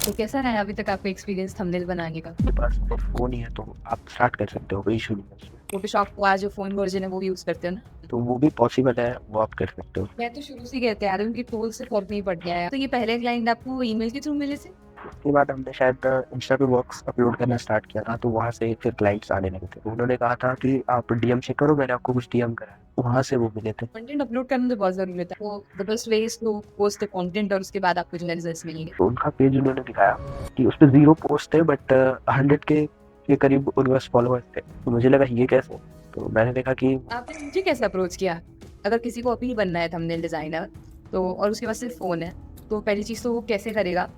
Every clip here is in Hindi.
तो कैसा रहा है अभी तक आपका एक्सपीरियंस थंबनेल बनाने का? आपके पास तो फ़ोन ही है तो आप स्टार्ट कर सकते हो, कोई इश्यू नहीं है उसमें। फ़ोटोशॉप का जो फ़ोन वर्ज़न है वो यूज़ करते हो ना? तो वो भी पॉसिबल है, वो आप कर सकते हो। मैं तो शुरू से ही कहते आ रही हूँ कि टूल से फ़र्क नहीं पड़ गया है। तो ये पहले क्लाइंट आपको ईमेल के थ्रू मिले थे? उसके बाद हमने शायद इंस्टा पे बॉक्स अपलोड करना स्टार्ट किया था, तो वहाँ से फिर क्लाइंट्स आने लगे थे। उन्होंने कहा था कि आप डीएम चेक करो, मैंने आपको कुछ डीएम करा है, वहाँ से वो मिले थे। कंटेंट अपलोड करना तो बहुत ज़रूरी होता है। वो the best way is to post the content और उसके बाद आपको जो है रिजल्ट्स मिलेंगे। तो उनका पेज उन्होंने दिखाया कि उस पे 0 पोस्ट थे बट 100 के करीब उनके पास फॉलोवर्स थे। तो मुझे लगा ये कैसे? तो मैंने देखा कि आपने मुझे कैसे अप्रोच किया? अगर किसी को अभी बनना है थंबनेल डिज़ाइनर तो और उसके पास सिर्फ फ़ोन है, तो पहली चीज़ तो वो कैसे करेगा?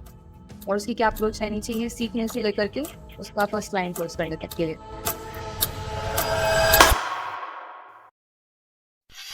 और उसकी क्या अप्रोच रहनी चाहिए सीखने से लेकर के उसका फर्स्ट क्लाइंट क्लोज़ करने तक के लिए?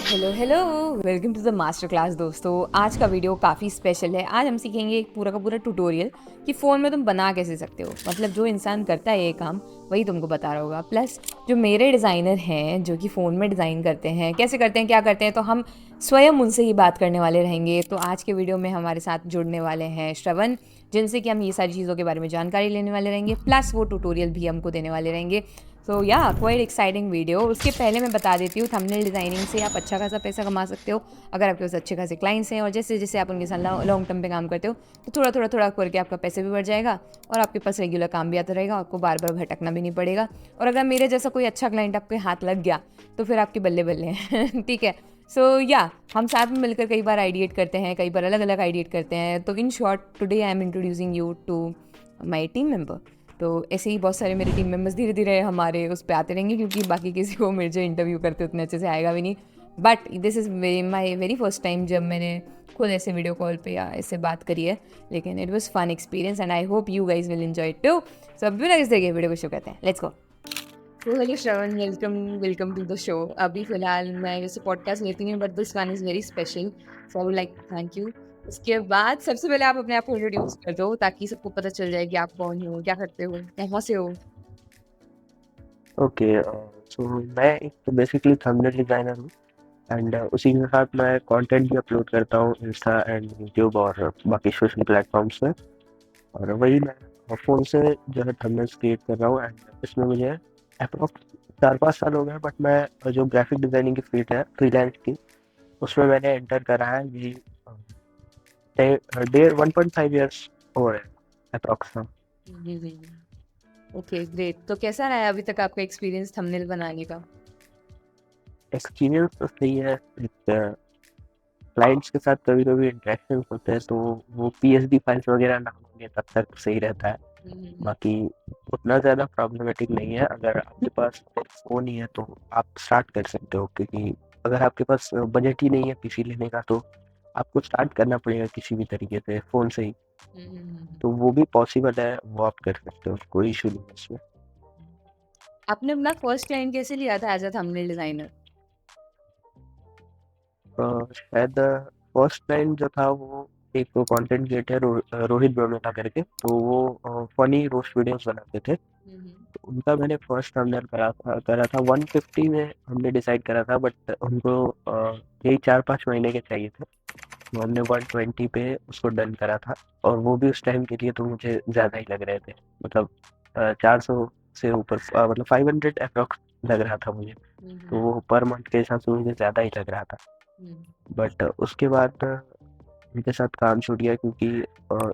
Hello hello, welcome to the master class दोस्तों। आज का वीडियो काफ़ी स्पेशल है। आज हम सीखेंगे एक पूरा का पूरा ट्यूटोरियल कि फ़ोन में तुम बना कैसे सकते हो। मतलब जो इंसान करता है ये काम वही तुमको बता रहा होगा। प्लस जो मेरे डिज़ाइनर हैं जो कि फ़ोन में डिज़ाइन करते हैं, कैसे करते हैं, क्या करते हैं, तो हम स्वयं उनसे ही बात करने वाले रहेंगे। तो आज के वीडियो में हमारे साथ जुड़ने वाले हैं श्रवण, जिनसे कि हम ये सारी चीज़ों के बारे में जानकारी लेने वाले रहेंगे। प्लस वो ट्यूटोरियल भी हमको देने वाले रहेंगे। सो या क्वाइट एक्साइटिंग वीडियो। उसके पहले मैं बता देती हूँ, थंबनेल डिज़ाइनिंग से आप अच्छा खासा पैसा कमा सकते हो अगर आपके पास अच्छे खासे क्लाइंट्स हैं, और जैसे जैसे आप उनके साथ लॉन्ग टर्म पे काम करते हो तो थोड़ा थोड़ा थोड़ा करके आपका पैसे भी बढ़ जाएगा और आपके पास रेगुलर काम भी आता रहेगा, आपको बार बार भटकना भी नहीं पड़ेगा। और अगर मेरे जैसा कोई अच्छा क्लाइंट आपके हाथ लग गया तो फिर आपके बल्ले बल्ले हैं ठीक है। सो या हम साथ में मिलकर कई बार आइडिएट करते हैं, कई बार अलग अलग आइडिएट करते हैं। तो in short today I am introducing you to my team member. तो ऐसे ही बहुत सारे मेरे टीम मेंबर्स धीरे धीरे हमारे उस पर आते रहेंगे, क्योंकि बाकी किसी को मेरे जो इंटरव्यू करते उतने अच्छे से आएगा भी नहीं। But this is my very first time जब मैंने खुद ऐसे वीडियो कॉल पे या ऐसे बात करी है, लेकिन it was fun experience and I hope you guys will enjoy too. So अब बिना किसी तरह के वीडियो को शुरू करते हैं, लेट्स गो। तो hello Shravan, welcome welcome to the show. अभी फिलहाल मैं वैसे पॉडकास्ट लेती हूँ but this one is very special, so I would like thank you. उसके बाद सबसे पहले आप अपने आप को इंट्रोड्यूस कर दो ताकि सबको पता चल जाए कि आप कौन हो, क्या करते हो, कहाँ से हो। ओके, सो मैं एक बेसिकली थंबनेल डिज़ाइनर हूँ एंड उसी के साथ मैं कंटेंट भी अपलोड करता हूँ इंस्टा एंड यूट्यूब और बाकी सोशल प्लेटफॉर्म्स पे। और वही मैं फ़ोन से जो है थंबनेल्स क्रिएट कर रहा हूँ एंड इसमें मुझे अप्रॉक्स 4-5 साल हो गए, बट मैं जो ग्राफिक डिज़ाइनिंग की फील्ड है फ्रीलांस की, उसमें मैंने एंटर करा है यही डेढ़ 1.5 ईयर्स हो रहे हैं अप्रॉक्स। Okay great. तो कैसा रहा है अभी तक आपका एक्सपीरियंस थंबनेल बनाने का? एक्सपीरियंस तो सही है। क्लाइंट्स के साथ कभी कभी इंटरेक्शन होते हैं तो वो पीएसडी फाइल्स वगैरह ना होंगे तब तक सही रहता है। बाकी उतना ज़्यादा प्रॉब्लमेटिक नहीं है। अगर आपके पास फ़ोन ही है तो आप स्टार्ट कर सकते हो, क्योंकि अगर आपके पास बजट ही नहीं है पीसी लेने का तो आपको स्टार्ट करना पड़ेगा किसी भी तरीके से फ़ोन से ही। तो वो भी पॉसिबल है, वो आप कर सकते हो, कोई इशू नहीं है इसमें। आपने अपना फर्स्ट क्लाइंट कैसे लिया था एज अ थंबनेल डिजाइनर? शायद फर्स्ट टाइम जो था वो एक कंटेंट क्रिएटर रोहित ब्रोमेटा करके, तो वो फनी रोस्ट वीडियोस बनाते थे। तो उनका मैंने फर्स्ट थंबनेल करा था 150 में हमने डिसाइड करा था, बट उनको यही 4-5 महीने के चाहिए थे, तो हमने 120 पे उसको डन करा था। और वो भी उस टाइम के लिए तो मुझे ज़्यादा ही लग रहे थे, मतलब 400 से ऊपर, मतलब 500 अप्रॉक्स लग रहा था मुझे। तो वो पर मंथ के हिसाब से मुझे ज़्यादा ही लग रहा था। बट उसके बाद उनके साथ काम छूट गया, क्योंकि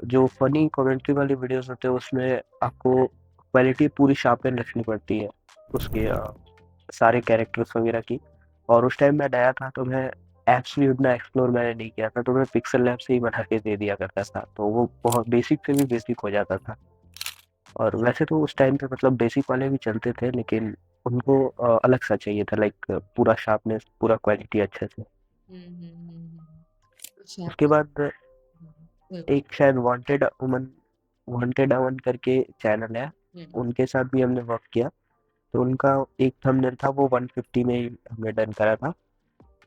जो फनी कमेंट्री वाली वीडियोस होते हैं उसमें आपको क्वालिटी पूरी शार्पन रखनी पड़ती है उसके सारे कैरेक्टर्स वगैरह की। और उस टाइम मैं नया था तो मैं ऐप्स भी उतना एक्सप्लोर मैंने नहीं किया था, तो मैं पिक्सल लैब से ही बना के दे दिया करता था, तो वो बहुत बेसिक से भी बेसिक हो जाता था। और वैसे तो उस टाइम पे मतलब बेसिक वाले भी चलते थे, लेकिन उनको अलग सा चाहिए था, लाइक पूरा शार्पनेस, पूरा क्वालिटी अच्छे से। अच्छा। उसके बाद एक शायद वांटेड अमन करके चैनल है, उनके साथ भी हमने वर्क किया। तो उनका एक थंबनेल था वो 150 में ही हमने डन करा था।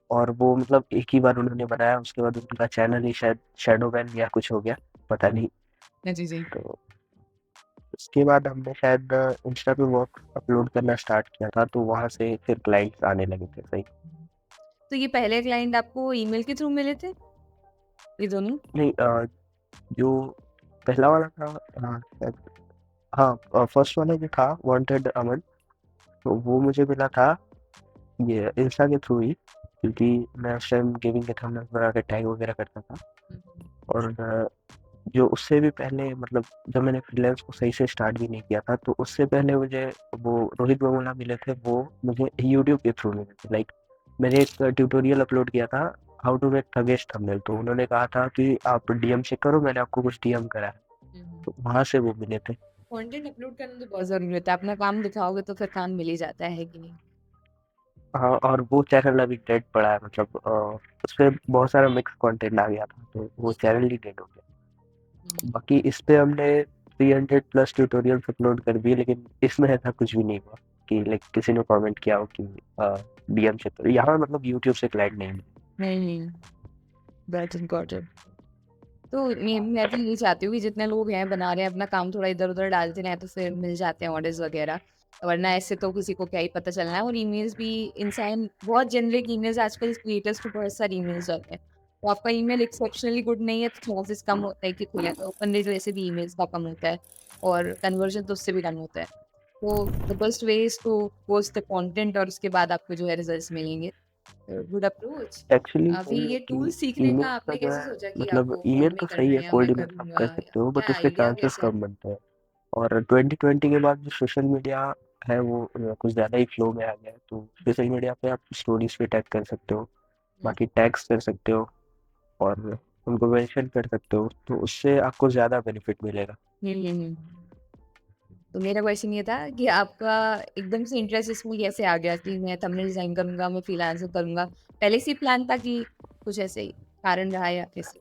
और वो मतलब एक ही बार उन्होंने बनाया, उसके बाद उनका चैनल ही शायद शैडो बैन या कुछ हो गया, पता नहीं। जी जी। तो उसके बाद हमने शायद इंस्टा पे वर्क अपलोड करना स्टार्ट किया था, तो वहाँ से फिर क्लाइंट्स आने लगे थे, सही। तो ये पहले क्लाइंट आपको ईमेल के थ्रू मिले थे, ये दोनों? नहीं, जो पहला वाला था, हाँ शायद, हाँ फर्स्ट वाला जो था वांटेड अमन, तो वो मुझे मिला था ये इंस्टा के थ्रू ही, क्योंकि मैं उस टाइम गेमिंग के थंबनेल्स बना के टैग वगैरह करता था। और जो उससे भी पहले मतलब जब मैंने फ्रीलांस को सही से स्टार्ट भी नहीं किया था, तो उससे पहले मुझे वो रोहित वेमुला मिले थे, वो मुझे यूट्यूब के थ्रू मिले थे। लाइक मैंने एक ट्यूटोरियल अपलोड किया था, हाउ टू मेक थगेश थंबनेल, तो उन्होंने कहा था कि आप डीएम चेक करो, मैंने आपको कुछ डीएम करा है, तो वहां से वो मिले थे। कंटेंट अपलोड करना तो बहुत जरूरी होता है, अपना काम दिखाओगे तो फिर काम मिल ही जाता है कि नहीं? हाँ, और वो चैनल अभी डेड पड़ा है, मतलब उस पे बहुत सारा मिक्स कंटेंट आ गया था, तो वो चैनल ही डेड हो गया। बाकी इस पे हमने 300 प्लस ट्यूटोरियल्स अपलोड कर दिए, लेकिन इसमें ऐसा कुछ भी नहीं हुआ कि लाइक किसी ने कमेंट किया हो कि डीएम से, तो यहाँ मतलब यूट्यूब से क्लाइंट नहीं मिले। नहीं, दैट्स इम्पोर्टेंट। तो मैं भी यही चाहती हूँ कि जितने लोग हैं बना रहे हैं अपना काम, थोड़ा इधर उधर डालते रहें तो फिर मिल जाते हैं ऑर्डर्स वगैरह, वरना ऐसे तो किसी को क्या ही पता चलना है। और ईमेल्स भी, इंसान बहुत जेनरिक ईमेल्स, आजकल क्रिएटर्स को बहुत सारे ईमेल्स आते हैं, तो आपका ईमेल एक्सेप्शनली गुड नहीं है तो चांसेस कम होता है कि खुले, तो ओपन रेट वैसे भी ईमेल्स का कम होता है और कन्वर्जन तो उससे भी कम होता है। तो the best way is to post the content और उसके बाद आपको जो है रिजल्ट्स मिलेंगे। Good approach. एक्चुअली अभी वही है ये कि टूल सीखने का ईमेल्स का आपने जो कैसे है, सोचा कि मतलब आपको ईमेल फॉर्म में तो करना सही है, है या कोल्ड मैं ईमेल आप करूँगा, कर या सकते हो, बट क्या उसके आइडिया चांसेस कैसे कम आया? बनते हैं। और 2020 के बाद जो सोशल मीडिया है वो कुछ ज़्यादा ही फ्लो में आ गया है, तो सोशल मीडिया पे आप स्टोरीज पे टैग कर सकते हो, हुँ, बाकी टैग्स कर सकते हो, और उनको मेंशन कर सकते हो, तो उससे आपको ज़्यादा बेनिफिट मिलेगा। हुँ, हुँ, हुँ। तो मेरा क्वेश्चन ये था कि आपका एकदम से इंटरेस्ट इसमें कैसे आ गया कि मैं थंबनेल डिज़ाइन करूँगा, मैं फ्रीलांसर करूँगा? पहले से ही प्लान था कि कुछ ऐसे ही कारण रहा या कैसे?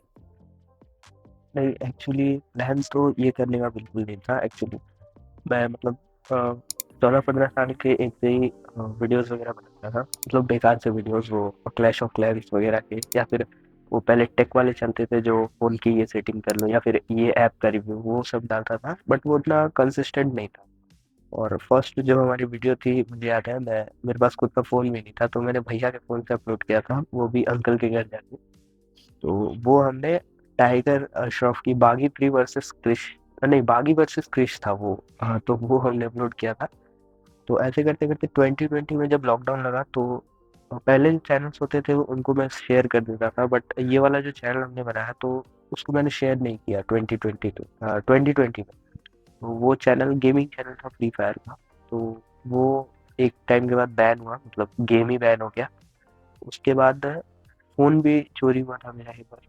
नहीं, एक्चुअली प्लान तो ये करने का बिल्कुल नहीं था। एक्चुअली मैं मतलब 14-15 साल के एक से ही वीडियोस वगैरह बनाता था, मतलब बेकार से वीडियोस, वो क्लैश ऑफ क्लैंस वगैरह के, या फिर वो पहले टेक वाले चलते थे जो फोन की ये सेटिंग कर लो, या फिर ये ऐप का रिव्यू, वो सब डालता था, बट वो उतना कंसिस्टेंट नहीं था। और फर्स्ट जो हमारी वीडियो थी, मुझे याद है, मैं मेरे पास खुद का फ़ोन भी नहीं था, तो मैंने भैया के फ़ोन से अपलोड किया था, वो भी अंकल के घर जाके। तो वो हमने टाइगर श्रॉफ की बागी 3 वर्सेस क्रिश, नहीं बागी वर्सेस क्रिश था वो, हाँ, तो वो हमने अपलोड किया था। तो ऐसे करते करते 2020 में जब लॉकडाउन लगा, तो पहले जो चैनल्स होते थे उनको मैं शेयर कर देता था, बट ये वाला जो चैनल हमने बनाया तो उसको मैंने शेयर नहीं किया 2020 में। तो वो चैनल गेमिंग चैनल था, फ्री फायर का, तो वो एक टाइम के बाद बैन हुआ, मतलब गेम ही बैन हो गया। उसके बाद फ़ोन भी चोरी हुआ था मेरा एक बार,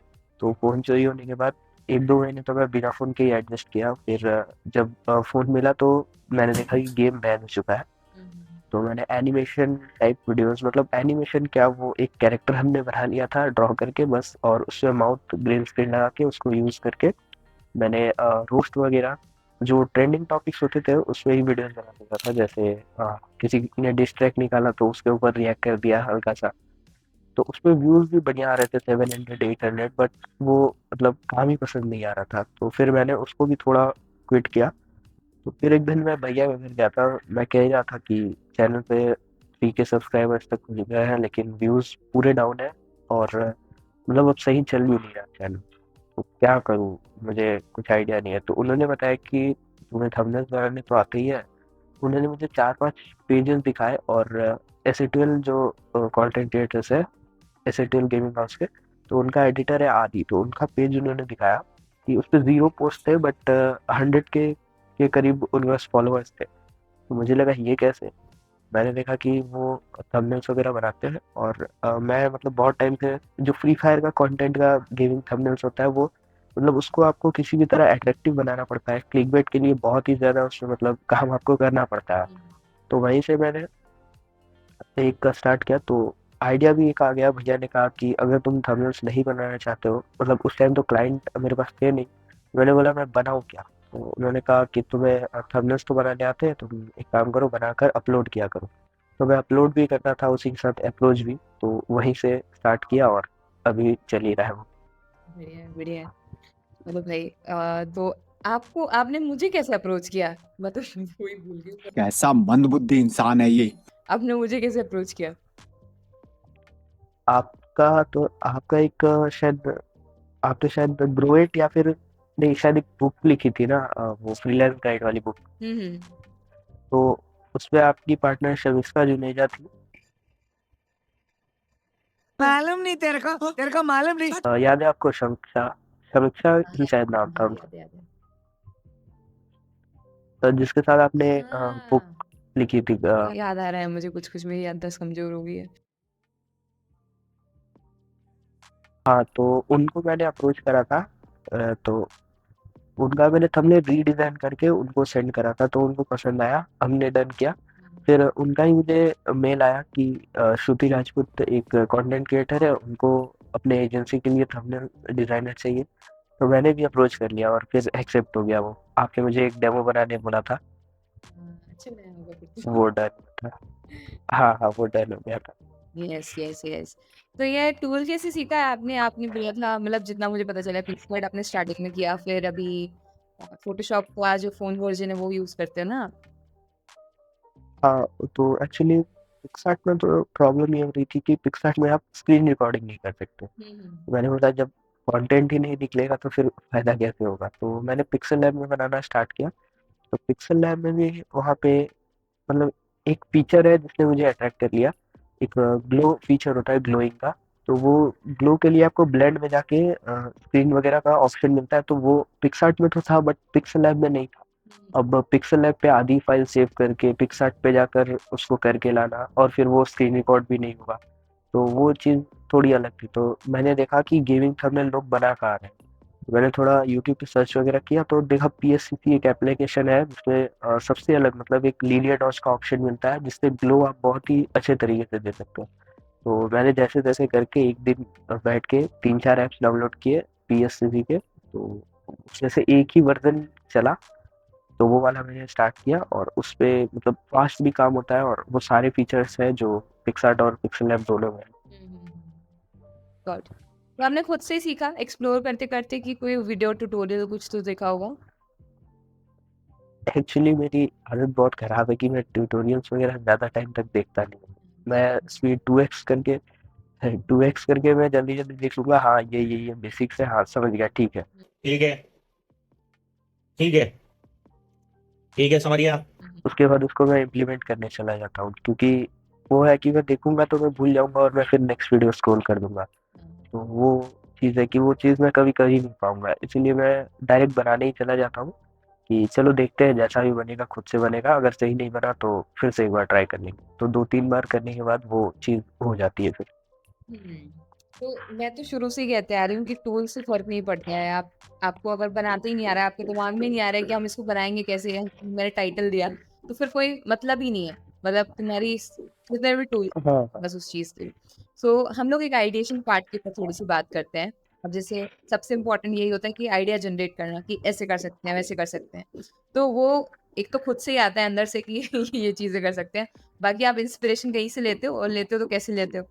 तो फ़ोन चोरी होने के बाद 1-2 महीने तो मैं बिना फ़ोन के ही एडजस्ट किया। फिर जब फ़ोन मिला तो मैंने देखा कि गेम बैन हो चुका है, हुँ, हुँ, तो मैंने एनिमेशन टाइप वीडियोस, मतलब एनिमेशन क्या, वो एक कैरेक्टर हमने बना लिया था ड्रॉ करके बस, और उसमें माउथ ग्रीन स्क्रीन लगा के उसको यूज़ करके मैंने रोस्ट वगैरह जो ट्रेंडिंग टॉपिक्स होते थे उसमें ही वीडियोस बना देता था। जैसे किसी ने डिस ट्रैक निकाला तो उसके ऊपर रिएक्ट कर दिया हल्का सा, तो उसमें व्यूज भी बढ़िया आ रहे थे, 700-800, बट वो मतलब काम ही पसंद नहीं आ रहा था, तो फिर मैंने उसको भी थोड़ा क्विट किया। तो फिर एक दिन मैं भैया के घर गया था, मैं कह रहा था कि चैनल पे 3K सब्सक्राइबर्स तक पहुंच गए हैं, लेकिन व्यूज पूरे डाउन है, और मतलब अब सही चल भी नहीं रहा चैनल, तो क्या करूँ, मुझे कुछ आइडिया नहीं है। तो उन्होंने बताया कि तुम्हें थंबनेल्स बनाने तो आते ही है। उन्होंने मुझे 4-5 पेजेस दिखाए, और एसईटीएल जो कंटेंट क्रिएटर्स है, एसईटीएल गेमिंग हाउस के, तो उनका एडिटर है आदि, तो उनका पेज उन्होंने दिखाया कि उस पे 0 पोस्ट थे, बट 100 के करीब उनके पास फॉलोअर्स थे। तो मुझे लगा ये कैसे? मैंने देखा कि वो थंबनेल्स वगैरह बनाते हैं, और मैं मतलब बहुत टाइम से जो फ्री फायर का कंटेंट का गेमिंग थंबनेल्स होता है, वो मतलब उसको आपको किसी भी तरह अट्रैक्टिव बनाना पड़ता है, क्लिकबेट के लिए बहुत ही ज़्यादा उसमें मतलब काम आपको करना पड़ता है। हुँ, तो वहीं से मैंने एक का स्टार्ट किया, तो आइडिया भी एक आ गया। भैया ने कहा कि अगर तुम थंबनेल्स नहीं बनाना चाहते हो, मतलब उस टाइम तो क्लाइंट मेरे पास थे नहीं, मैंने बोला मैं बनाऊँ क्या? तो उन्होंने कहा कि तुम्हें थंबनेल्स तो बनाने आते हैं, तुम एक काम करो, बनाकर अपलोड किया करो। तो मैं अपलोड भी करता था, उसी के साथ अप्रोच भी, तो वहीं से स्टार्ट किया, और अभी चल ही रहा है वो। बढ़िया, बढ़िया। मतलब भाई तो आपको, आपने मुझे कैसे अप्रोच किया? मैं तो वही भूल गई पर कैसा मंदबुद्धि इंसान है ये। आपने मुझे कैसे अप्रोच किया? आपका तो आपका एक शायद, आप तो शायद ग्रोएट या फिर नहीं, शायद एक बुक लिखी थी ना, वो फ्रीलांस गाइड वाली बुक। हम्म। तो उसमें आपकी पार्टनर शमिष्का जुनेजा थी। मालूम नहीं तेरे को मालूम नहीं। याद है आपको? समीक्षा, समीक्षा हाँ ही शायद नाम था हाँ, उनका। याद है। तो जिसके साथ आपने बुक हाँ लिखी थी। याद आ रहा है मुझे, कुछ कुछ मेरी याददाश्त कमजोर हो गई है। हाँ, तो उनको मैंने अप्रोच करा था। तो उनका मैंने थंबनेल रीडिजाइन करके उनको सेंड करा था, तो उनको पसंद आया, हमने डन किया। फिर उनका ही मुझे मेल आया कि श्रुति राजपूत एक कंटेंट क्रिएटर है, उनको अपने एजेंसी के लिए थंबनेल डिजाइनर चाहिए। तो मैंने भी अप्रोच कर लिया और फिर एक्सेप्ट हो गया वो। आपने मुझे एक डेमो बनाने बोला था, अच्छा बनाया होगा फिर तो। वो डन था। हाँ हाँ, वो डन हो गया था। Yes yes yes. तो ये टूल कैसे सीखा है आपने? आपने बोला था, मतलब जितना मुझे पता चला पिक्सआर्ट आपने स्टार्टिंग में किया, फिर अभी फोटोशॉप का जो फोन वर्जन है वो यूज करते हो ना? हाँ, तो एक्चुअली पिक्सआर्ट में तो प्रॉब्लम ये हो रही थी कि पिक्सआर्ट में आप स्क्रीन रिकॉर्डिंग नहीं कर सकते। मैंने बोला जब कंटेंट ही नहीं निकलेगा तो फिर फायदा कैसे होगा, तो मैंने पिक्सल लैब में बनाना स्टार्ट किया। तो पिक्सल लैब में भी वहाँ पे मतलब एक फीचर है जिसने मुझे अट्रैक्ट कर लिया। एक ग्लो फीचर होता है, ग्लोइंग का। तो वो ग्लो के लिए आपको ब्लेंड में जाके स्क्रीन वगैरह का ऑप्शन मिलता है, तो वो पिक्सआर्ट में तो था बट पिक्सल लैब में नहीं था। अब पिक्सल लैब पे आधी फाइल सेव करके पिक्सआर्ट पे जाकर उसको करके लाना, और फिर वो स्क्रीन रिकॉर्ड भी नहीं होगा, तो वो चीज़ थोड़ी अलग थी। तो मैंने देखा कि गेमिंग थंबनेल लोग बना कहाँ रहे हैं। मैंने थोड़ा यूट्यूब पे सर्च वगैरह किया तो देखा पीएससीसी एक एप्लीकेशन है जिसमें सबसे अलग मतलब एक लीनियर डॉट्स का ऑप्शन मिलता है, जिससे ग्लो आप बहुत ही अच्छे तरीके से दे सकते हो। तो मैंने जैसे तैसे करके एक दिन बैठ के 3-4 ऐप्स डाउनलोड किए पीएससीसी के। तो उसमें से एक ही वर्जन चला, तो वो वाला मैंने स्टार्ट किया, और उस पे मतलब फास्ट भी काम होता है और वो सारे फीचर्स हैं जो पिक्सआर्ट और पिक्सल लैब दोनों में हैं। गॉड। तो आपने खुद से ही सीखा एक्सप्लोर करते करते, कि कोई वीडियो ट्यूटोरियल कुछ तो देखा होगा? एक्चुअली मेरी आदत बहुत खराब है कि मैं ट्यूटोरियल्स वगैरह ज़्यादा टाइम तक देखता नहीं हूँ। मैं स्पीड 2x करके मैं जल्दी जल्दी देख लूंगा, हाँ ये बेसिक्स है, हाँ समझ गया, ठीक है। ठीक है, ठीक है, ठीक है, समझ गया। उसके बाद उसको मैं इम्प्लीमेंट करने चला जाता हूँ, क्योंकि वो है कि मैं देखूंगा तो मैं भूल जाऊंगा और मैं फिर नेक्स्ट वीडियो स्क्रॉल कर दूंगा। तो वो चीज़ है कि वो चीज़ मैं कभी कर ही नहीं पाऊंगा, इसलिए मैं डायरेक्ट बनाने ही चला जाता हूँ कि चलो देखते हैं जैसा भी बनेगा खुद से बनेगा, अगर सही नहीं बना तो फिर से एक बार ट्राई कर लेंगे। तो 2-3 बार करने के बाद वो चीज़ हो जाती है फिर। हम्म। तो मैं तो शुरू से ही कहते आ रही हूँ कि टूल से फर्क नहीं पड़ता है। आपको अगर बनाते ही नहीं आ रहा है, आपके दिमाग में नहीं आ रहा है कि हम इसको बनाएंगे कैसे, मैंने टाइटल दिया, तो फिर कोई मतलब ही नहीं है। मतलब तुम्हारी जितने भी टूल हाँ हाँ। बस उस चीज के। सो हम लोग एक आइडिएशन पार्ट के ऊपर थोड़ी सी बात करते हैं। अब जैसे सबसे इम्पोर्टेंट यही होता है कि आइडिया जनरेट करना, कि ऐसे कर सकते हैं वैसे कर सकते हैं। तो वो एक तो खुद से ही आता है अंदर से कि ये चीजें कर सकते हैं। बाकी आप इंस्पिरेशन कहीं से लेते हो, और लेते हो तो कैसे लेते हो?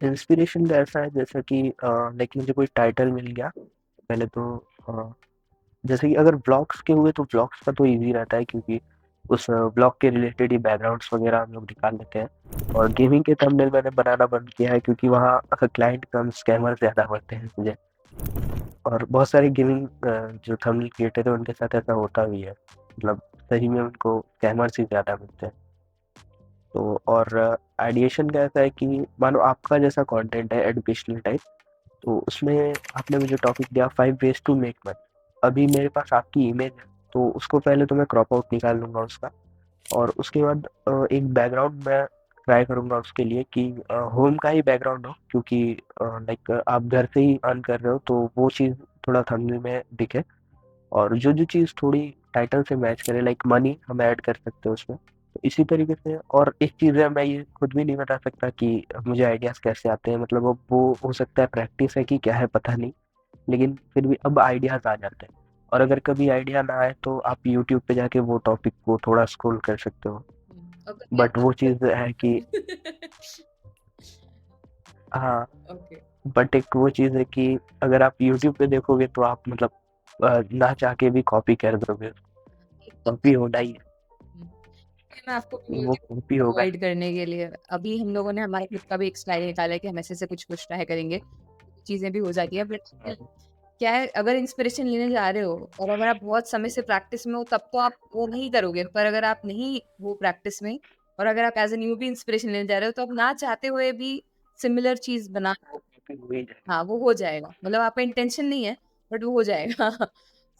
इंस्पिरेशन का ऐसा है जैसा कि लाइक मुझे कोई टाइटल मिल गया पहले तो, अ, जैसे कि अगर ब्लॉग्स के हुए तो ब्लॉग्स का तो इजी रहता है, क्योंकि उस ब्लॉग के रिलेटेड ही बैकग्राउंड्स वगैरह हम लोग निकाल लेते हैं। और गेमिंग के थंबनेल मैंने बनाना बंद किया है, क्योंकि वहाँ क्लाइंट कम स्कैमर ज़्यादा बढ़ते हैं मुझे। और बहुत सारे गेमिंग जो थंबनेल क्रिएटर है उनके साथ ऐसा होता भी है, मतलब सही में उनको स्कैमर्स ही ज़्यादा मिलते हैं। तो और आइडिएशन का ऐसा है कि मानो आपका जैसा कंटेंट है एजुकेशनल टाइप, तो उसमें आपने मुझे टॉपिक दिया 5 ways टू मेक मनी। अभी मेरे पास आपकी इमेज है, तो उसको पहले तो मैं क्रॉप आउट निकाल लूँगा उसका, और उसके बाद एक बैकग्राउंड मैं ट्राई करूँगा उसके लिए कि होम का ही बैकग्राउंड हो, क्योंकि लाइक आप घर से ही अर्न कर रहे हो तो वो चीज़ थोड़ा थंबनेल में दिखे। और जो चीज़ थोड़ी टाइटल से मैच करे, लाइक मनी हम ऐड कर सकते हैं उसमें। तो इसी तरीके से, और एक चीज़ है, मैं ये खुद भी नहीं बता सकता कि मुझे आइडियाज़ कैसे आते हैं, मतलब अब वो हो सकता है प्रैक्टिस है कि क्या है पता नहीं, लेकिन फिर भी अब आइडियाज़ आ जाते हैं। और अगर कभी आइडिया ना आए तो आप यूट्यूब पे जाके वो टॉपिक को थोड़ा स्क्रॉल कर सकते हो। और कभी बट वो चीज़ है कि हाँ, ओके। बट एक वो चीज़ है कि अगर आप यूट्यूब पे देखोगे तो आप मतलब ना चाह के भी कॉपी कर दोगे, कॉपी होना ही है, मैं आपको वो कॉपी होगा। अवॉइड करने के लिए अभी हम लोगों ने हमारे खुद का भी एक स्टाइल निकाला है कि हम ऐसे से कुछ कुछ ट्राई करेंगे, चीजें भी हो जाती है, बट क्या है, अगर इंस्पिरेशन लेने जा रहे हो और अगर आप बहुत समय से प्रैक्टिस में हो तब तो आप वो नहीं करोगे, पर अगर आप नहीं हो प्रैक्टिस में और अगर आप एज ए न्यू भी इंस्पिरेशन लेने जा रहे हो तो आप ना चाहते हुए भी सिमिलर चीज बना, वो copy हो ही जाएगा। हाँ वो हो जाएगा, मतलब आपका इंटेंशन नहीं है बट वो हो जाएगा।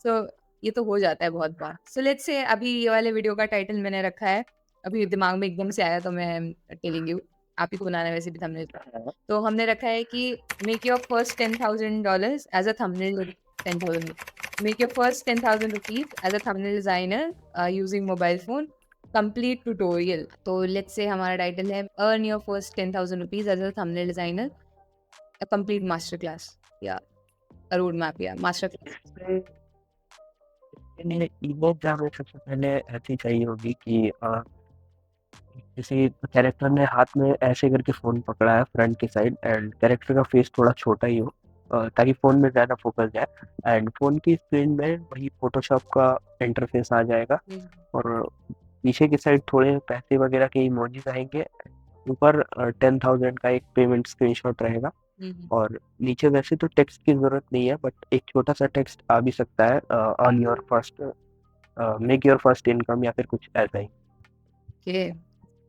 सो ये तो हो जाता है बहुत बार। सो लेट्स से अभी ये वाले वीडियो का टाइटल मैंने रखा है, अभी दिमाग में एकदम से आया तो मैं टेलिंग यू, आप ही को बनाना है वैसे भी थंबनेल। हाँ, तो हमने रखा है कि make your first $10,000 as a thumbnail, 10,000, make your first 10,000 rupees as a thumbnail designer using mobile phone, complete tutorial. तो लेट्स से हमारा टाइटल है earn your first 10,000 rupees as a thumbnail designer, a complete master class, yeah, a roadmap, yeah, master class. इसमें इसके लिए इमेज हमें सबसे पहले ऐसी चाहिए होगी कि किसी कैरेक्टर ने हाथ में ऐसे करके फ़ोन पकड़ा है फ्रंट की साइड एंड कैरेक्टर का फेस थोड़ा छोटा ही हो, ताकि फ़ोन में ज़्यादा फोकस जाए एंड फ़ोन की स्क्रीन में वही फ़ोटोशॉप का इंटरफेस आ जाएगा और पीछे की साइड थोड़े पैसे वगैरह के इमोजीज आएंगे। ऊपर 10,000 का एक पेमेंट स्क्रीनशॉट रहेगा और नीचे वैसे तो टेक्स्ट की ज़रूरत नहीं है बट एक छोटा सा टेक्स्ट आ भी सकता है, on your first make your first income या फिर कुछ ऐसा ही। के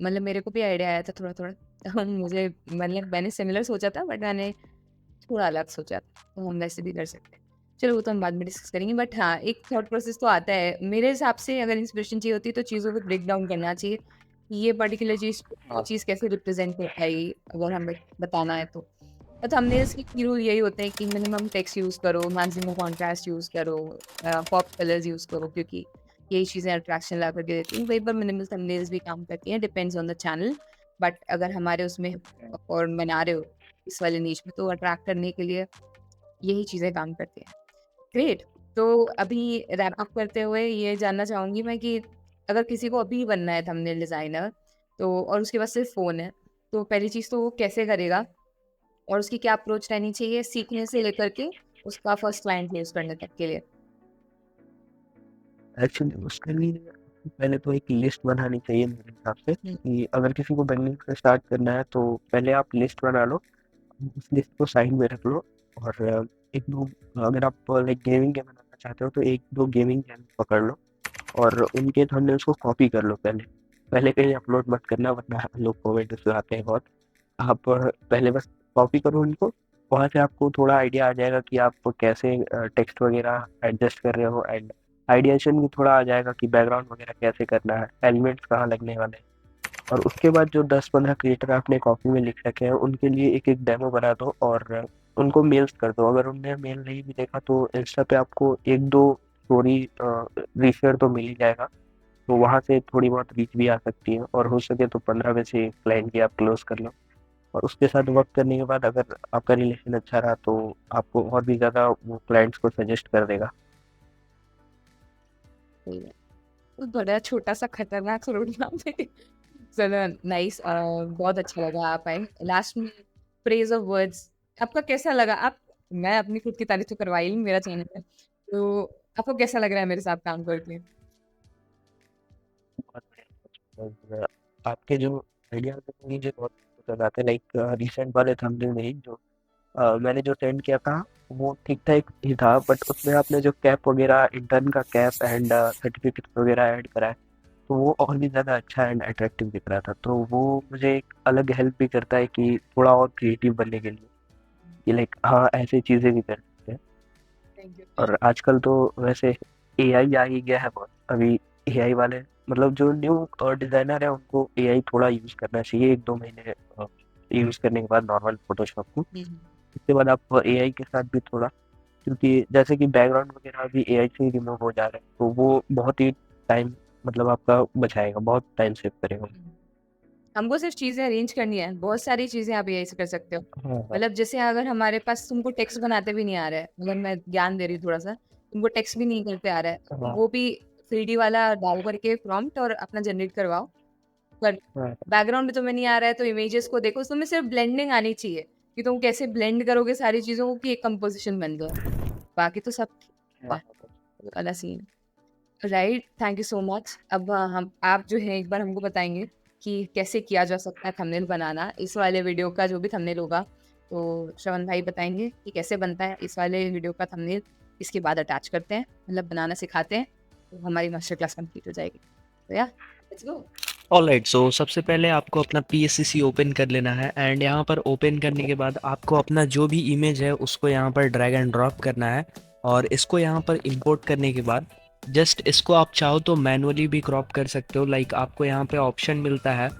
मतलब मेरे को भी आइडिया आया था थोड़ा थोड़ा। मुझे मैंने सिमिलर सोचा था बट मैंने थोड़ा अलग सोचा था, तो हम वैसे भी कर सकते हैं। चलो वो तो हम बाद में डिस्कस करेंगे, बट हाँ एक थॉट प्रोसेस तो आता है मेरे हिसाब से। अगर इंस्पिरेशन चाहिए होती है तो चीज़ों को ब्रेक डाउन करना चाहिए, ये पर्टिकुलर चीज़ वो चीज़ कैसे रिप्रेजेंट करता है ये अगर हमें बताना है तो हमने इसके की रूल यही होते हैं कि मिनिमम टेक्स्ट यूज़ करो, मैक्सिमम कॉन्ट्रास्ट यूज़ करो, पॉप कलर्स यूज़ करो, क्योंकि यही चीज़ें अट्रैक्शन ला करके देती हैं। वहीं पर मिनिमल थंबनेल्स भी काम करती हैं, depends on the channel. But अगर हमारे उसमें और बना रहे हो इस वाले नीच में, तो अट्रैक्ट करने के लिए यही चीज़ें काम करती हैं। ग्रेट। तो अभी रैप अप करते हुए ये जानना चाहूँगी मैं कि अगर किसी को अभी बनना है थंबनेल डिज़ाइनर, तो और उसके पास सिर्फ फ़ोन है, तो पहली चीज़ तो वो कैसे करेगा और उसकी क्या अप्रोच रहनी चाहिए सीखने से लेकर के उसका फर्स्ट क्लाइंट प्लेस करने तक के लिए? एक्चुअली उसके लिए पहले तो एक लिस्ट बनानी चाहिए मेरे हिसाब से कि अगर किसी को बिगनिंग से स्टार्ट करना है तो पहले आप लिस्ट बना लो, उस लिस्ट को साइड में रख लो और एक दो, अगर आप लाइक गेमिंग गेम बनाना चाहते हो तो एक दो गेमिंग गेम पकड़ लो और उनके थंबनेल्स को कॉपी कर लो। पहले पहले कहीं अपलोड मत करना वरना लोग कमेंट आते हैं बहुत। आप पहले बस कॉपी करो उनको, वहाँ से आपको थोड़ा आइडिया आ जाएगा कि आप कैसे टेक्स्ट वगैरह एडजस्ट कर रहे हो एंड आइडिएशन भी थोड़ा आ जाएगा कि बैकग्राउंड वगैरह कैसे करना है, एलिमेंट्स कहाँ लगने वाले हैं। और उसके बाद जो 10-15 क्रिएटर आपने कॉपी में लिख रखे हैं उनके लिए एक एक डेमो बना दो और उनको मेल्स कर दो। अगर उनने मेल नहीं भी देखा तो इंस्टा पे आपको एक दो स्टोरी रीशेयर तो मिल ही जाएगा, तो वहाँ से थोड़ी बहुत रीच भी आ सकती है और हो सके तो 15 में से क्लाइंट की आप क्लोज कर लो। और उसके साथ वर्क करने के बाद अगर आपका रिलेशन अच्छा रहा तो आपको और भी ज़्यादा वो क्लाइंट्स को सजेस्ट कर देगा। सही है। तो बड़ा छोटा-सा खतरनाक रोड मैप है। चलो नाइस, बहुत अच्छा लगा आप आए। लास्ट में प्रेज़ ऑफ वर्ड्स आपका कैसा लगा? मैं अपनी खुद की तारीफ़ तो करवा ही ली, मेरा चैनल है। तो आपको कैसा लग रहा है मेरे साथ काम करके? बहुत बढ़िया। और आपके जो आइडियाज़ हैं मुझे बहुत पसंद आते हैं, लाइक रिसेंट वाले थंबनेल में ही जो मैंने जो सेंड किया था वो ठीक-ठाक ही था बट उसमें आपने जो कैप वगैरह, इंटर्न का कैप एंड सर्टिफिकेट वगैरह ऐड करा है तो वो और भी ज़्यादा अच्छा एंड अट्रैक्टिव दिख रहा था। तो वो मुझे एक अलग हेल्प भी करता है कि थोड़ा और क्रिएटिव बनने के लिए कि लाइक हाँ, ऐसी चीज़ें भी कर सकते हैं। Thank you. और आजकल तो वैसे एआई आ ही गया है बहुत। अभी एआई वाले मतलब जो न्यू डिज़ाइनर है उनको एआई थोड़ा यूज़ करना चाहिए 1-2 महीने यूज़ करने के बाद नॉर्मल फ़ोटोशॉप को। इसके बाद आप एआई के साथ भी थोड़ा, क्योंकि जैसे कि बैकग्राउंड वगैरह भी एआई से ही रिमूव हो जा रहे हैं तो वो बहुत ही टाइम मतलब आपका बचाएगा, बहुत टाइम सेव करेगा। हमको सिर्फ चीज़ें अरेंज करनी है, बहुत सारी चीज़ें आप एआई से कर सकते हो। हाँ, हाँ। मतलब जैसे अगर हमारे पास तुमको टेक्स्ट बनाते भी नहीं आ रहा है, मतलब मैं ज्ञान दे रही हूँ थोड़ा-सा, तुमको टेक्स्ट भी नहीं करते आ रहा है, हाँ, वो भी 3D वाला डाल करके प्रॉम्प्ट और अपना जनरेट करवाओ। पर हाँ, बैकग्राउंड भी तुम्हें नहीं आ रहा है तो इमेजेस को देखो, तुम्हें सिर्फ ब्लेंडिंग आनी चाहिए कि तुम कैसे ब्लेंड करोगे सारी चीज़ों को कि एक कंपोज़िशन बन जाए। बाकी तो सब ठीक है, हाँ, वाला scene. Right, thank you so much. अब हम आप जो है एक बार हमको बताएँगे कि कैसे किया जा सकता है थंबनेल बनाना। इस वाले वीडियो का जो भी थंबनेल होगा, तो श्रवण भाई बताएंगे कि कैसे बनता है इस वाले वीडियो का थंबनेल। इसके बाद अटैच करते हैं, मतलब बनाना सिखाते हैं, तो हमारी मास्टर क्लास कंप्लीट हो जाएगी। तो या लेट्स गो। ऑलराइट, सो सबसे पहले आपको अपना PSCC ओपन कर लेना है एंड यहाँ पर ओपन करने के बाद आपको अपना जो भी इमेज है उसको यहाँ पर ड्रैग एंड ड्रॉप करना है और इसको यहाँ पर इंपोर्ट करने के बाद जस्ट इसको आप चाहो तो मैनुअली भी क्रॉप कर सकते हो। लाइक आपको यहाँ पे ऑप्शन मिलता है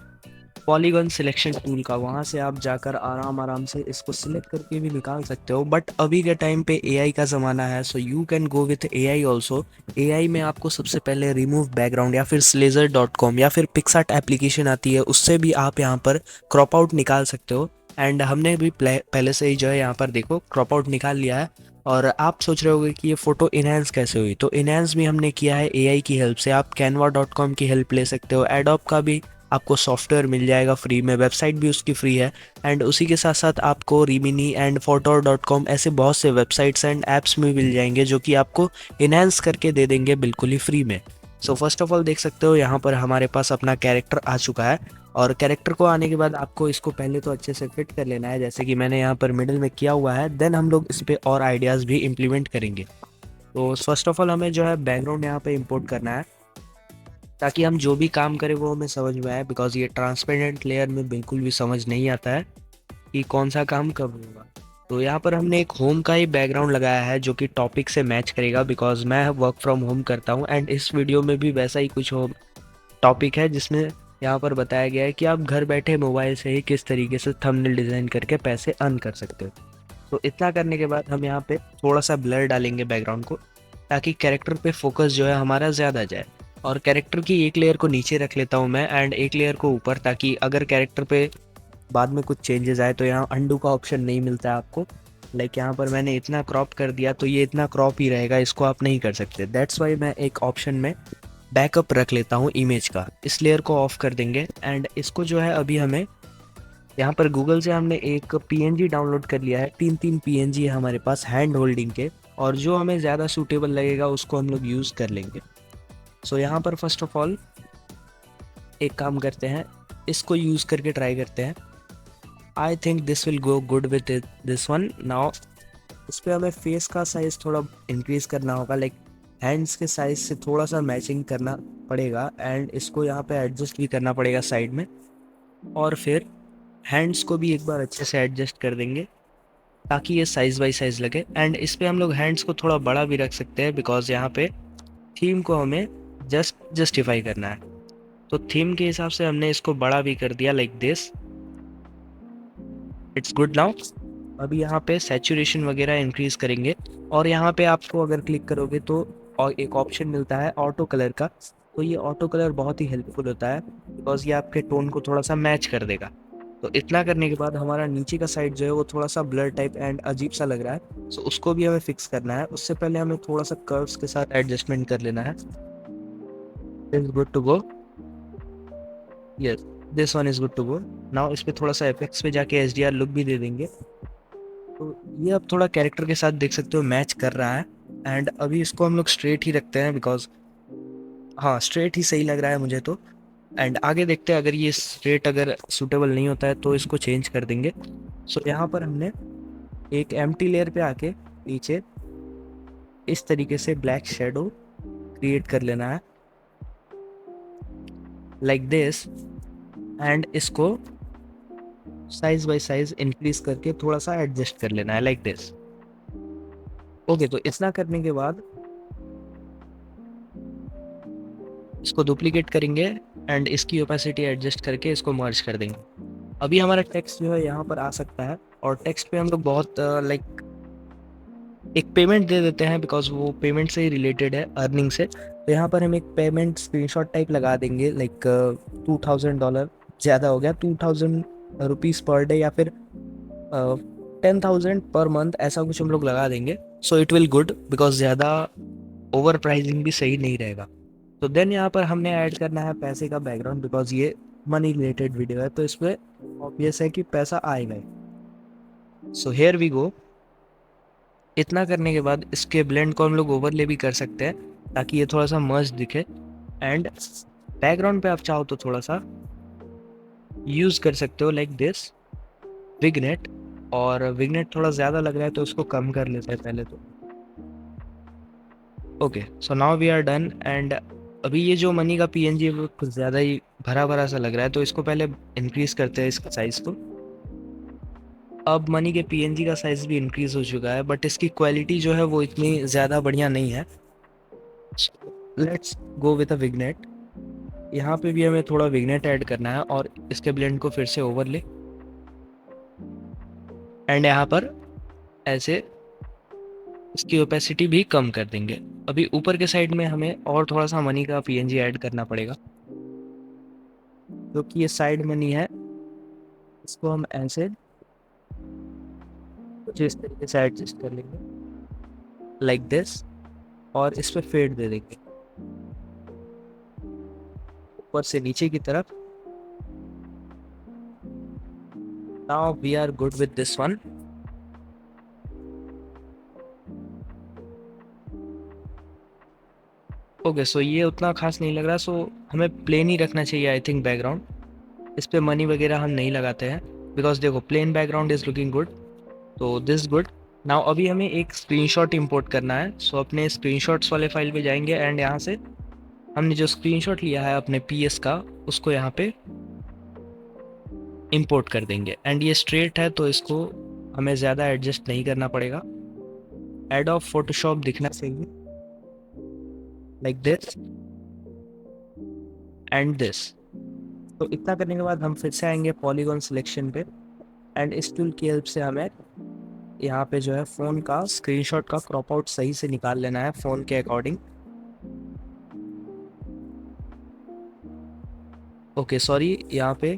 पॉलीगन सिलेक्शन टूल का, वहाँ से आप जाकर आराम से इसको सिलेक्ट करके भी निकाल सकते हो। बट अभी के टाइम पे AI का ज़माना है, so you can go with AI also. AI में आपको सबसे पहले रिमूव बैकग्राउंड या फिर slazor.com या फिर पिक्सार्ट एप्लीकेशन आती है, उससे भी आप यहाँ पर क्रॉप आउट निकाल सकते हो। एंड हमने भी पहले से ही जो है यहाँ पर देखो क्रॉप आउट निकाल लिया है। और आप सोच रहे होगे कि ये फ़ोटो इनहेंस कैसे हुई, तो इनहेंस भी हमने किया है AI की हेल्प से। आप canva.com की हेल्प ले सकते हो, एडोब का भी आपको सॉफ्टवेयर मिल जाएगा फ्री में, वेबसाइट भी उसकी फ्री है। एंड उसी के साथ साथ आपको रिमिनी एंड फोटो.com ऐसे बहुत से वेबसाइट्स एंड ऐप्स में मिल जाएंगे जो कि आपको इनहेंस करके दे देंगे बिल्कुल ही फ्री में। सो फर्स्ट ऑफ ऑल देख सकते हो यहाँ पर हमारे पास अपना कैरेक्टर आ चुका है और कैरेक्टर को आने के बाद आपको इसको पहले तो अच्छे से फिट कर लेना है, जैसे कि मैंने यहाँ पर मिडिल में किया हुआ है। देन हम लोग इस पर और आइडियाज़ भी इम्प्लीमेंट करेंगे। तो फर्स्ट ऑफ ऑल हमें जो है बैकग्राउंड यहाँ पे इंपोर्ट करना है ताकि हम जो भी काम करें वो हमें समझ में आए, बिकॉज ये ट्रांसपेरेंट लेयर में बिल्कुल भी समझ नहीं आता है कि कौन सा काम कब होगा। तो यहाँ पर हमने एक होम का ही बैकग्राउंड लगाया है जो कि टॉपिक से मैच करेगा, बिकॉज मैं वर्क फ्रॉम होम करता हूँ एंड इस वीडियो में भी वैसा ही कुछ होम टॉपिक है जिसमें यहाँ पर बताया गया है कि आप घर बैठे मोबाइल से ही किस तरीके से थंबनेल डिज़ाइन करके पैसे अर्न कर सकते हो। तो इतना करने के बाद हम यहाँ पे थोड़ा सा ब्लर डालेंगे बैकग्राउंड को ताकि कैरेक्टर पे फोकस जो है हमारा ज़्यादा जाए। और कैरेक्टर की एक लेयर को नीचे रख लेता हूँ मैं एंड एक लेयर को ऊपर, ताकि अगर कैरेक्टर पे बाद में कुछ चेंजेस आए तो यहाँ अंडू का ऑप्शन नहीं मिलता है आपको। लाइक यहाँ पर मैंने इतना क्रॉप कर दिया तो ये इतना क्रॉप ही रहेगा, इसको आप नहीं कर सकते। दैट्स वाई मैं एक ऑप्शन में बैकअप रख लेता हूँ इमेज का। इस लेयर को ऑफ कर देंगे एंड इसको जो है अभी हमें यहाँ पर गूगल से हमने एक PNG डाउनलोड कर लिया है। 3 PNG है हमारे पास हैंड होल्डिंग के, और जो हमें ज़्यादा सूटेबल लगेगा उसको हम लोग यूज़ कर लेंगे। सो यहाँ पर फर्स्ट ऑफ ऑल एक काम करते हैं, इसको यूज़ करके ट्राई करते हैं। I think this will go good with this one. Now इस पर हमें फेस का साइज़ थोड़ा इंक्रीज़ करना होगा, लाइक हैंड्स के साइज़ से थोड़ा सा मैचिंग करना पड़ेगा एंड इसको यहाँ पे एडजस्ट भी करना पड़ेगा साइड में। और फिर हैंड्स को भी एक बार अच्छे से एडजस्ट कर देंगे ताकि ये साइज़ बाई साइज़ लगे। एंड इस पर हम लोग हैंड्स को थोड़ा बड़ा भी रख सकते हैं, बिकॉज यहाँ पे थीम को हमें जस्टिफाई करना है। तो थीम के हिसाब से हमने इसको बड़ा भी कर दिया, like this. It's good now. अभी यहाँ पे सैचुरेशन वगैरह इंक्रीज करेंगे और यहाँ पे आपको अगर क्लिक करोगे तो और एक ऑप्शन मिलता है ऑटो कलर का। तो ये ऑटो कलर बहुत ही हेल्पफुल होता है बिकॉज ये आपके टोन को थोड़ा सा मैच कर देगा। तो इतना करने के बाद हमारा नीचे का साइड जो है वो थोड़ा सा ब्लर टाइप एंड अजीब सा लग रहा है, सो उसको भी हमें फिक्स करना है। उससे पहले हमें थोड़ा सा कर्व्स के साथ एडजस्टमेंट कर लेना है। Is good to go, yes this one is good to go. Now इस पे थोड़ा सा एफेक्ट्स पे जाके HDR लुक भी दे देंगे। तो ये अब थोड़ा कैरेक्टर के साथ देख सकते हो मैच कर रहा है। एंड अभी इसको हम लोग स्ट्रेट ही रखते हैं बिकॉज हाँ स्ट्रेट ही सही लग रहा है मुझे तो। एंड आगे देखते हैं अगर ये स्ट्रेट अगर सूटेबल नहीं होता है तो इसको चेंज कर देंगे। सो यहाँ पर हमने एक एम्प्टी लेयर पे आके नीचे इस तरीके से ब्लैक शेडो क्रिएट कर लेना है लाइक दिस एंड इसको साइज बाय साइज इंक्रीज करके थोड़ा सा एडजस्ट कर लेना है लाइक दिस। ओके, तो इतना करने के बाद इसको डुप्लीकेट करेंगे एंड इसकी ओपेसिटी एडजस्ट करके इसको मर्ज कर देंगे। अभी हमारा टेक्स्ट जो है यहाँ पर आ सकता है और टेक्स्ट पे हम लोग बहुत लाइक एक पेमेंट दे देते हैं बिकॉज वो पेमेंट से ही रिलेटेड है, अर्निंग से। तो यहाँ पर हम एक पेमेंट स्क्रीनशॉट टाइप लगा देंगे लाइक $2000, ज़्यादा हो गया 2000 रुपीज़ पर डे या फिर 10,000 पर मंथ, ऐसा कुछ हम लोग लगा देंगे। So it will good because ज़्यादा ओवर प्राइसिंग भी सही नहीं रहेगा। तो देन यहाँ पर हमने ऐड करना है पैसे का बैकग्राउंड बिकॉज ये मनी रिलेटेड वीडियो है तो इसमें ऑब्वियस है कि पैसा आएगा ही। सो हेयर वी गो। इतना करने के बाद इसके ब्लेंड को हम लोग ओवरले भी कर सकते हैं ताकि ये थोड़ा सा मर्ज दिखे। एंड बैकग्राउंड पे आप चाहो तो थोड़ा सा यूज़ कर सकते हो लाइक दिस विग्नेट और विग्नेट थोड़ा ज़्यादा लग रहा है तो उसको कम कर लेते हैं पहले तो। Okay, so now we are done. And अभी ये जो मनी का पीएनजी है वो कुछ ज़्यादा ही भरा भरा सा लग रहा है, तो इसको पहले इंक्रीज़ करते हैं इसका साइज़ को। अब मनी के पीएनजी का साइज़ भी इंक्रीज़ हो चुका है, बट इसकी क्वालिटी जो है वो इतनी ज़्यादा बढ़िया नहीं है। Let's go with a vignette. यहाँ पे भी हमें थोड़ा विग्नेट ऐड करना है और इसके ब्लेंड को फिर से ओवरले, एंड यहाँ पर ऐसे इसकी ओपेसिटी भी कम कर देंगे। अभी ऊपर के साइड में हमें और थोड़ा सा मनी का पीएनजी ऐड करना पड़ेगा, क्योंकि ये साइड मनी है। इसको हम ऐसे कुछ इस तरीके से एडजस्ट कर लेंगे लाइक दिस, और इस पे फेड दे देंगे ऊपर से नीचे की तरफ। Now we are good with this one. Okay, so ये उतना खास नहीं लग रहा, सो हमें प्लेन ही रखना चाहिए आई थिंक बैकग्राउंड। इस पे मनी वगैरह हम नहीं लगाते हैं, बिकॉज देखो plain background is looking good, तो दिस गुड। नाउ अभी हमें एक स्क्रीनशॉट इंपोर्ट करना है, सो अपने स्क्रीनशॉट्स वाले फाइल पे जाएंगे एंड यहाँ से हमने जो स्क्रीनशॉट लिया है अपने पीएस का उसको यहाँ पे इंपोर्ट कर देंगे। एंड ये स्ट्रेट है तो इसको हमें ज़्यादा एडजस्ट नहीं करना पड़ेगा। एड ऑफ फोटोशॉप दिखना चाहिए लाइक दिस एंड दिस। तो इतना करने के बाद हम फिर से आएंगे पॉलीगॉन सिलेक्शन पे, एंड इस टूल की हेल्प से हमें यहाँ पे जो है फ़ोन का स्क्रीनशॉट का क्रॉप आउट सही से निकाल लेना है फ़ोन के अकॉर्डिंग। ओके सॉरी, यहाँ पे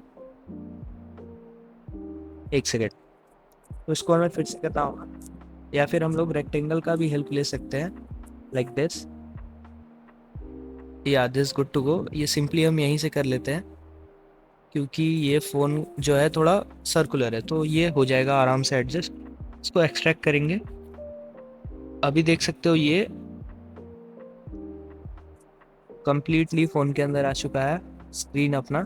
एक सेकेंड, तो इसको हमें फिर से करना होगा, या फिर हम लोग रेक्टेंगल का भी हेल्प ले सकते हैं लाइक दिस। या दिस गुड टू गो। ये सिंपली हम यहीं से कर लेते हैं, क्योंकि ये फ़ोन जो है थोड़ा सर्कुलर है, तो ये हो जाएगा आराम से एडजस्ट। इसको एक्सट्रैक्ट करेंगे। अभी देख सकते हो ये कंप्लीटली फ़ोन के अंदर आ चुका है स्क्रीन अपना,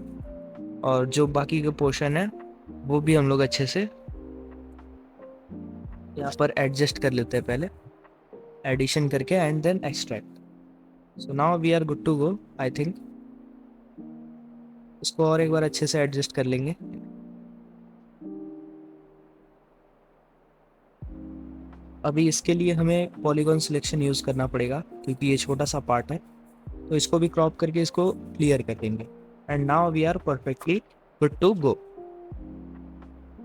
और जो बाकी का पोर्शन है वो भी हम लोग अच्छे से यहाँ पर एडजस्ट कर लेते हैं, पहले एडिशन करके and then extract. So now we are good to go I think. इसको और एक बार अच्छे से एडजस्ट कर लेंगे। अभी इसके लिए हमें पॉलीगॉन सिलेक्शन यूज़ करना पड़ेगा, क्योंकि ये छोटा सा पार्ट है, तो इसको भी क्रॉप करके इसको क्लियर कर देंगे। And now we are perfectly good to go.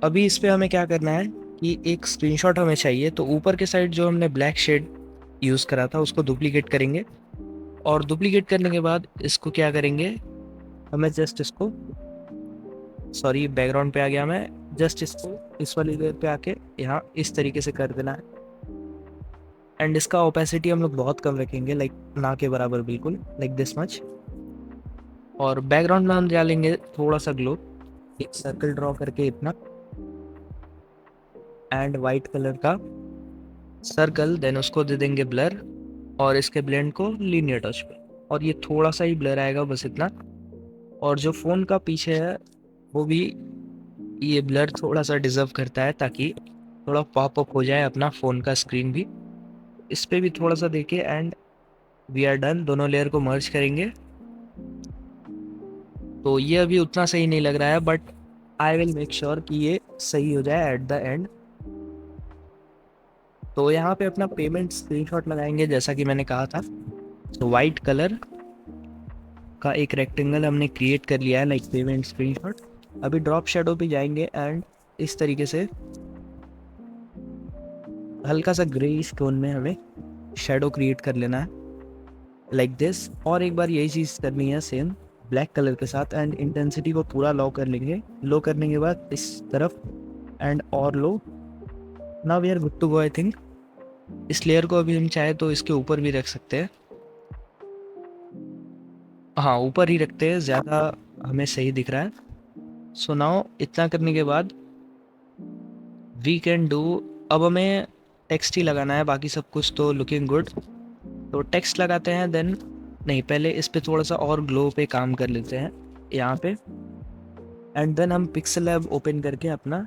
अभी इस पे हमें क्या करना है कि एक स्क्रीनशॉट हमें चाहिए, तो ऊपर के साइड जो हमने ब्लैक शेड यूज़ करा था उसको डुप्लीकेट करेंगे, और डुप्लीकेट करने के बाद इसको क्या करेंगे, हमें जस्ट इसको, सॉरी बैकग्राउंड पे आ गया मैं, जस्ट इसको इस वाली लेयर पे आके यहाँ इस तरीके से कर देना है। एंड इसका ओपेसिटी हम लोग बहुत कम रखेंगे, लाइक ना के बराबर, बिल्कुल लाइक दिस मच। और बैकग्राउंड में हम डालेंगे थोड़ा सा ग्लो, एक सर्कल ड्रॉ करके इतना, एंड वाइट कलर का सर्कल, देन उसको दे देंगे ब्लर, और इसके ब्लेंड को लीनियर टच पे, और ये थोड़ा सा ही ब्लर आएगा बस इतना। और जो फ़ोन का पीछे है वो भी ये ब्लर थोड़ा सा डिज़र्व करता है, ताकि थोड़ा पॉप अप हो जाए अपना फ़ोन का स्क्रीन भी। इस पे भी थोड़ा सा देखिए, एंड वी आर डन। दोनों लेयर को मर्ज करेंगे। तो ये अभी उतना सही नहीं लग रहा है, but I will make sure कि ये सही हो जाए एट द एंड। तो यहाँ पे अपना पेमेंट स्क्रीनशॉट लगाएंगे जैसा कि मैंने कहा था। तो वाइट कलर का एक रेक्टेंगल हमने क्रिएट कर लिया है लाइक पेमेंट स्क्रीनशॉट। अभी ड्रॉप शेडो पे जाएंगे एंड इस तरीके से हल्का सा ग्रे टोन में हमें शेडो क्रिएट कर लेना है लाइक दिस। और एक बार यही चीज़ करनी है सेम ब्लैक कलर के साथ, एंड इंटेंसिटी को पूरा लो कर लेंगे। लो करने के बाद इस तरफ एंड और लो। Now we are good to go I think. इस लेयर को अभी हम चाहे तो इसके ऊपर भी रख सकते हैं, हाँ ऊपर ही रखते हैं, ज़्यादा हमें सही दिख रहा है। सो नाउ इतना करने के बाद वी कैन डू, अब हमें टेक्स्ट ही लगाना है, बाकी सब कुछ तो लुकिंग गुड। तो टेक्स्ट लगाते हैं, देन नहीं पहले इस पे थोड़ा सा और ग्लो पे काम कर लेते हैं यहाँ पे, एंड देन हम पिक्सेल लैब ओपन करके अपना